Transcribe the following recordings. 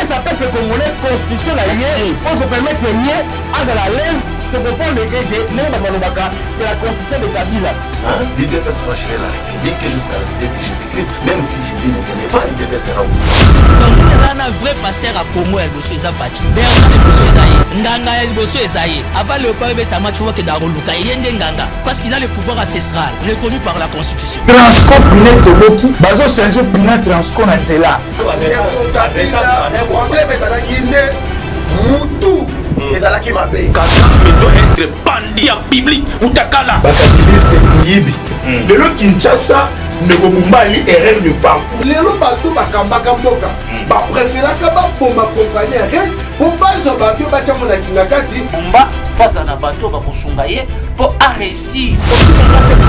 ça peuple congolais constitution la liée pour permettre lié à la l'aise de comprendre c'est la constitution de Kabila. L'IDPS va gérer la République jusqu'à la visite de Jésus-Christ. Même si Jésus ne venait pas, l'IDPS sera où? Donc il y a un vrai pasteur à Congo et Bosso Ezafati. Bernard et Bosso Ezaïe. Nganga et Bosso Ezaïe. Avant le peuple Betama, tu vois que Daroluka et Yende Nganga. Parce qu'il a le pouvoir ancestral reconnu par la Constitution. Transco Pinet Toloki, bazo changer Pinet Transco na Nzela. Moutou ezalaki mabe mais doit être bandit en biblique utakala bakabiliste yibi lelo Kinshasa ne kokumbali erreur de parcours lelo bato bakambaka mboka bapréféraka baboma compagnie rien po bazwa bavio batiamo na kinga kati Bomba face à Nabato Bakosungaye pour réussir.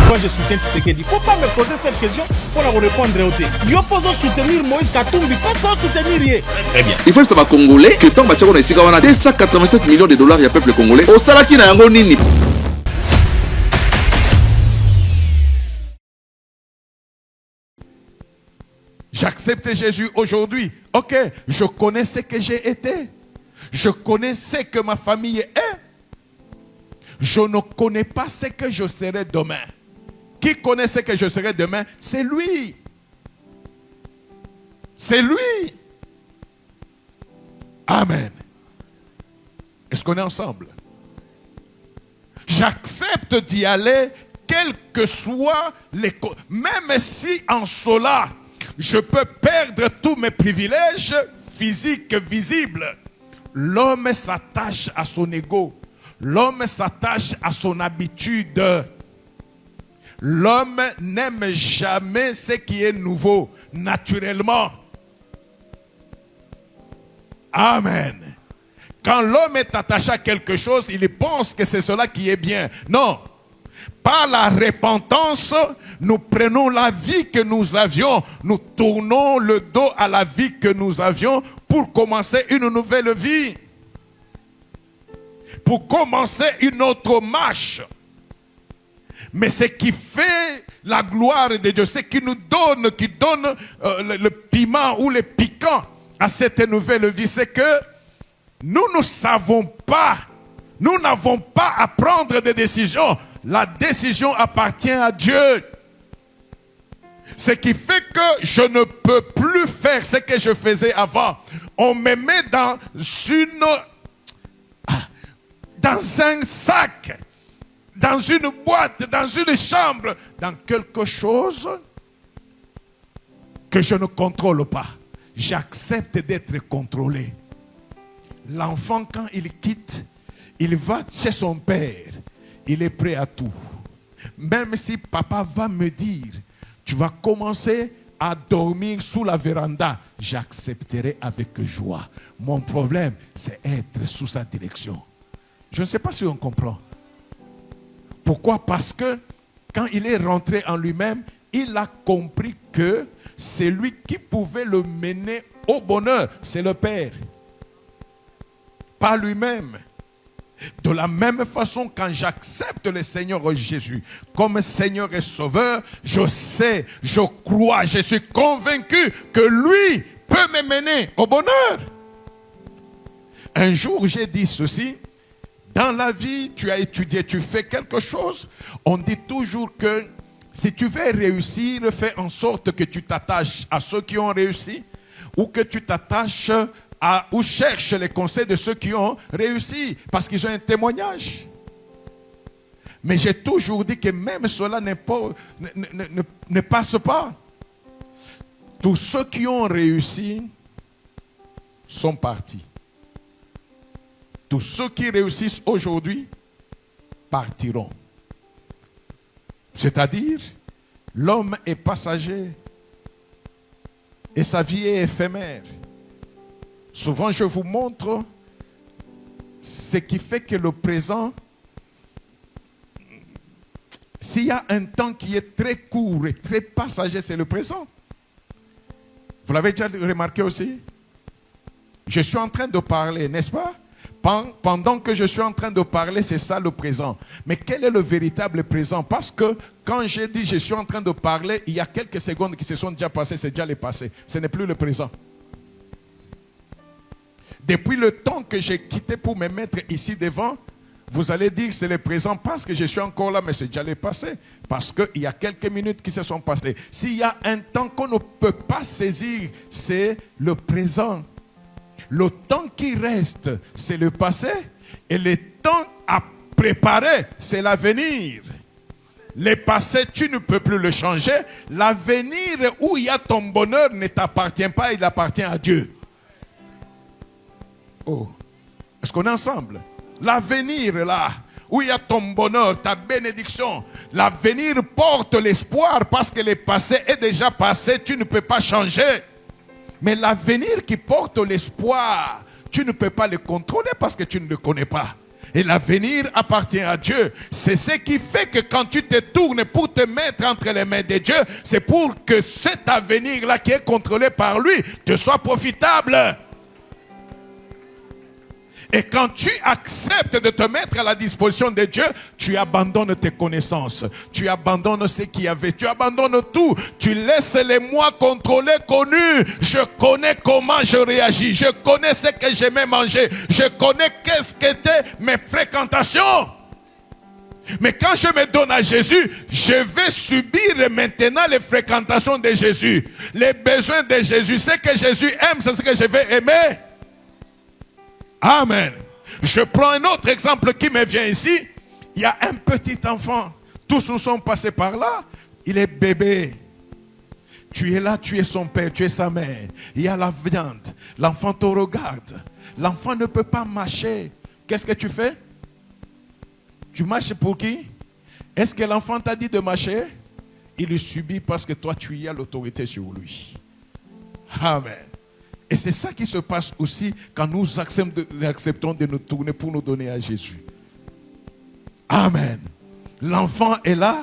Moi je soutiens Tshisekedi. Il ne faut pas me poser cette question pour la répondre au thé. Yo pose soutenir Moïse Katumbi, pas soutenir Yé. Très bien. Il faut savoir congolais que tant que tu as 287 millions de dollars, il y a peuple congolais. Au salaki na yango nini. J'accepte Jésus aujourd'hui. Ok, je connais ce que j'ai été. Je connais ce que ma famille est. Je ne connais pas ce que je serai demain. Qui connaît ce que je serai demain? C'est lui. C'est lui. Amen. Est-ce qu'on est ensemble? J'accepte d'y aller, quel que soit les... Même si en cela, je peux perdre tous mes privilèges physiques visibles. L'homme s'attache à son ego. L'homme s'attache à son habitude. L'homme n'aime jamais ce qui est nouveau, naturellement. Amen. Quand l'homme est attaché à quelque chose, il pense que c'est cela qui est bien. Non. Par la repentance, nous prenons la vie que nous avions, nous tournons le dos à la vie que nous avions pour commencer une nouvelle vie. Pour commencer une autre marche. Mais ce qui fait la gloire de Dieu, ce qui nous donne, qui donne le piment ou le piquant à cette nouvelle vie, c'est que nous ne savons pas, nous n'avons pas à prendre des décisions. La décision appartient à Dieu. Ce qui fait que je ne peux plus faire ce que je faisais avant. On me met dans un sac, dans une boîte, dans une chambre, dans quelque chose que je ne contrôle pas. J'accepte d'être contrôlé. L'enfant, quand il quitte, il va chez son père. Il est prêt à tout. Même si papa va me dire, tu vas commencer à dormir sous la véranda, j'accepterai avec joie. Mon problème, c'est être sous sa direction. Je ne sais pas si on comprend. Pourquoi? Parce que quand il est rentré en lui-même, il a compris que c'est lui qui pouvait le mener au bonheur. C'est le Père. Pas lui-même. De la même façon, quand j'accepte le Seigneur Jésus comme Seigneur et Sauveur, je sais, je crois, je suis convaincu que lui peut me mener au bonheur. Un jour, j'ai dit ceci. Dans la vie, tu as étudié, tu fais quelque chose. On dit toujours que si tu veux réussir, fais en sorte que tu t'attaches à ceux qui ont réussi ou que tu t'attaches ou cherches les conseils de ceux qui ont réussi parce qu'ils ont un témoignage. Mais j'ai toujours dit que même cela ne passe pas. Tous ceux qui ont réussi sont partis. Tous ceux qui réussissent aujourd'hui partiront. C'est-à-dire, l'homme est passager et sa vie est éphémère. Souvent, je vous montre ce qui fait que le présent, s'il y a un temps qui est très court et très passager, c'est le présent. Vous l'avez déjà remarqué aussi? Je suis en train de parler, n'est-ce pas? Pendant que je suis en train de parler, c'est ça le présent. Mais quel est le véritable présent? Parce que quand j'ai dit je suis en train de parler, il y a quelques secondes qui se sont déjà passées, c'est déjà le passé. Ce n'est plus le présent. Depuis le temps que j'ai quitté pour me mettre ici devant, vous allez dire que c'est le présent parce que je suis encore là, mais c'est déjà le passé. Parce qu'il y a quelques minutes qui se sont passées. S'il y a un temps qu'on ne peut pas saisir, c'est le présent. Le temps qui reste, c'est le passé. Et le temps à préparer, c'est l'avenir. Le passé, tu ne peux plus le changer. L'avenir où il y a ton bonheur ne t'appartient pas, il appartient à Dieu. Oh, est-ce qu'on est ensemble? L'avenir là, où il y a ton bonheur, ta bénédiction, l'avenir porte l'espoir parce que le passé est déjà passé, tu ne peux pas changer. Mais l'avenir qui porte l'espoir, tu ne peux pas le contrôler parce que tu ne le connais pas. Et l'avenir appartient à Dieu. C'est ce qui fait que quand tu te tournes pour te mettre entre les mains de Dieu, c'est pour que cet avenir-là qui est contrôlé par lui te soit profitable. Et quand tu acceptes de te mettre à la disposition de Dieu, tu abandonnes tes connaissances. Tu abandonnes ce qu'il y avait. Tu abandonnes tout. Tu laisses les moi contrôler, connus. Je connais comment je réagis. Je connais ce que j'aimais manger. Je connais qu'est-ce qu'étaient mes fréquentations. Mais quand je me donne à Jésus, je vais subir maintenant les fréquentations de Jésus. Les besoins de Jésus. Ce que Jésus aime, c'est ce que je vais aimer. Amen. Je prends un autre exemple qui me vient ici. Il y a un petit enfant. Tous nous sommes passés par là. Il est bébé. Tu es là, tu es son père, tu es sa mère. Il y a la viande. L'enfant te regarde. L'enfant ne peut pas marcher. Qu'est-ce que tu fais? Tu marches pour qui? Est-ce que l'enfant t'a dit de marcher? Il le subit parce que toi, tu as l'autorité sur lui. Amen. Et c'est ça qui se passe aussi quand nous acceptons de nous tourner pour nous donner à Jésus. Amen. L'enfant est là.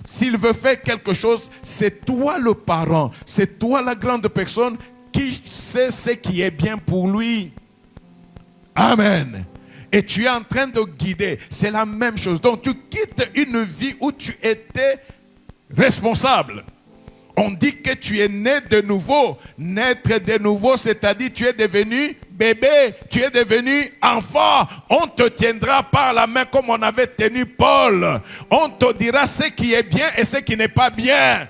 S'il veut faire quelque chose, c'est toi le parent. C'est toi la grande personne qui sait ce qui est bien pour lui. Amen. Et tu es en train de guider. C'est la même chose. Donc tu quittes une vie où tu étais responsable. On dit que tu es né de nouveau. Naître de nouveau, c'est-à-dire tu es devenu bébé, tu es devenu enfant. On te tiendra par la main comme on avait tenu Paul. On te dira ce qui est bien et ce qui n'est pas bien.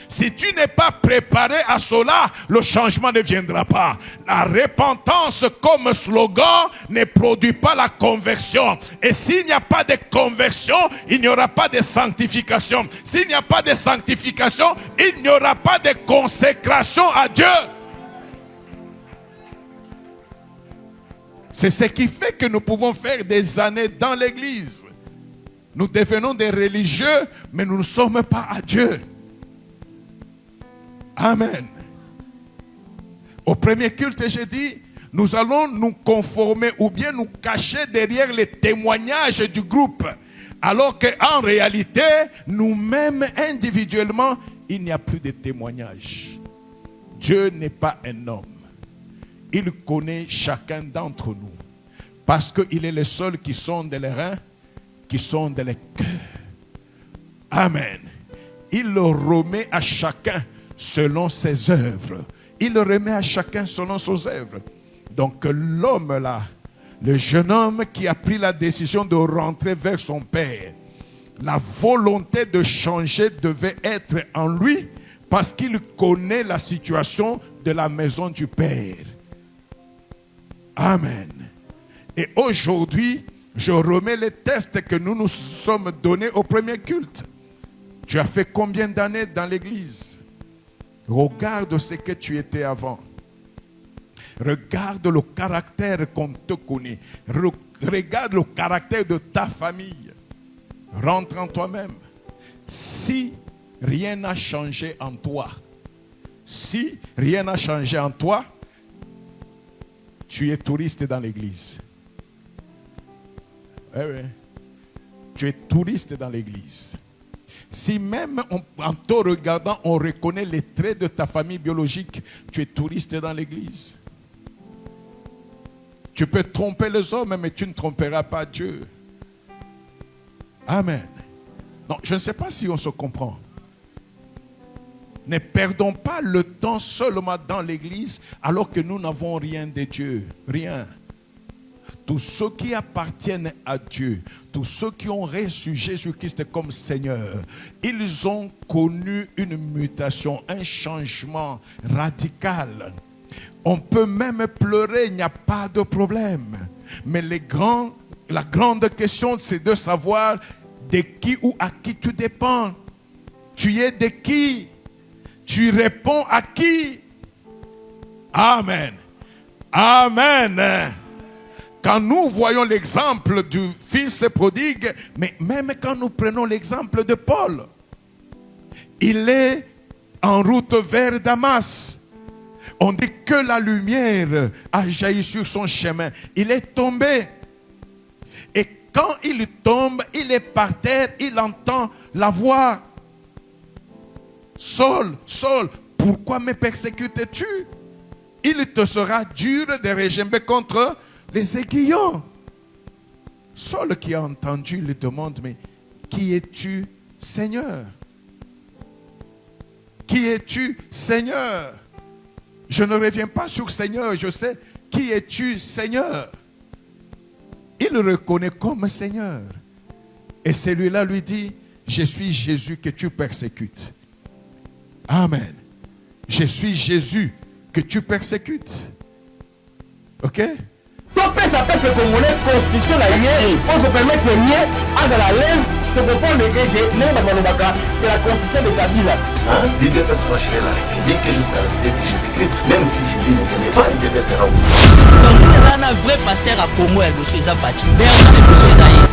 Si tu n'es pas préparé à cela, le changement ne viendra pas. La repentance comme slogan ne produit pas la conversion. Et s'il n'y a pas de conversion, il n'y aura pas de sanctification. S'il n'y a pas de sanctification, il n'y aura pas de consécration à Dieu. C'est ce qui fait que nous pouvons faire des années dans l'église. Nous devenons des religieux, mais nous ne sommes pas à Dieu. Amen. Au premier culte, j'ai dit, nous allons nous conformer ou bien nous cacher derrière les témoignages du groupe. Alors qu'en réalité, nous-mêmes individuellement, il n'y a plus de témoignages. Dieu n'est pas un homme. Il connaît chacun d'entre nous. Parce qu'il est le seul qui sonde les reins, qui sonde les cœurs. Amen. Il le remet à chacun selon ses œuvres. Il le remet à chacun selon ses œuvres. Donc l'homme là, le jeune homme qui a pris la décision de rentrer vers son père, la volonté de changer devait être en lui parce qu'il connaît la situation de la maison du père. Amen. Et aujourd'hui, je remets les tests que nous nous sommes donnés au premier culte. Tu as fait combien d'années dans l'église? Regarde ce que tu étais avant. Regarde le caractère qu'on te connaît. Regarde le caractère de ta famille. Rentre en toi-même. Si rien n'a changé en toi, si rien n'a changé en toi, tu es touriste dans l'église. Eh oui. Tu es touriste dans l'église. Si même en te regardant, on reconnaît les traits de ta famille biologique, tu es touriste dans l'église. Tu peux tromper les hommes, mais tu ne tromperas pas Dieu. Amen. Non, je ne sais pas si on se comprend. Ne perdons pas le temps seulement dans l'église alors que nous n'avons rien de Dieu. Rien. Tous ceux qui appartiennent à Dieu, tous ceux qui ont reçu Jésus-Christ comme Seigneur, ils ont connu une mutation, un changement radical. On peut même pleurer, il n'y a pas de problème. Mais la grande question, c'est de savoir de qui ou à qui tu dépends. Tu es de qui? Tu réponds à qui? Amen. Amen. Quand nous voyons l'exemple du fils prodigue, mais même quand nous prenons l'exemple de Paul, il est en route vers Damas. On dit que la lumière a jailli sur son chemin. Il est tombé. Et quand il tombe, il est par terre, il entend la voix. Saul, Saul, pourquoi me persécutes-tu? Il te sera dur de régimer contre les aiguillons. Saul qui a entendu lui demande, mais qui es-tu, Seigneur? Qui es-tu, Seigneur? Je ne reviens pas sur Seigneur, je sais. Qui es-tu, Seigneur? Il le reconnaît comme Seigneur. Et celui-là lui dit, je suis Jésus que tu persécutes. Amen. Je suis Jésus que tu persécutes. Ok? topesa peuple congolais constitution na ye pour permettre ye à l'aise de comprendre le que c'est la constitution de Kabila. L'IDPS va gérer la République jusqu'à la visite de Jésus-Christ, même si Jésus ne venait pas, l'IDPS sera où. Donc il y a un vrai pasteur à Congo et le Sueza Fati.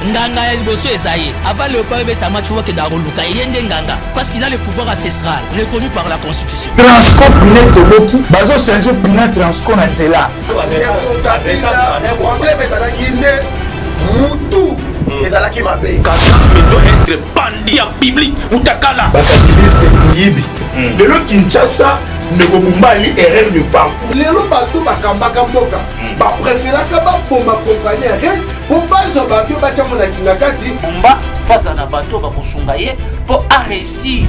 Ndanga et le Sueza. Avant le peuple Tama, tu vois que Daroluka yende Nganga parce qu'il a le pouvoir ancestral reconnu par la Constitution. Transco Pinet Toloki, bazo changer Pinet Transco na Zela. Moutou ezalaki mabe doit être bandit en biblique utakala bakabiliste yibi lelo Kinshasa nekobumbali erreur de parcours lelo bato bakambaka mboka bapréféraka baboma compagnie rien po bazwa bavio batya mona kinga kati bomba face à Nabato bakosunga ye pour réussir.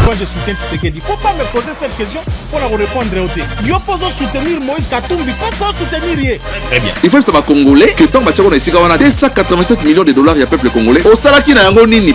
Quand je soutiens Tshisekedi, faut pas me poser cette question pour la répondre au thé. Yo pose soutenir Moïse Katumbi, pas soutenir ye. Très bien. Il faut savoir congolais que tant que on a 287 millions de dollars, il y a peuple congolais. Au Salaki na yango nini.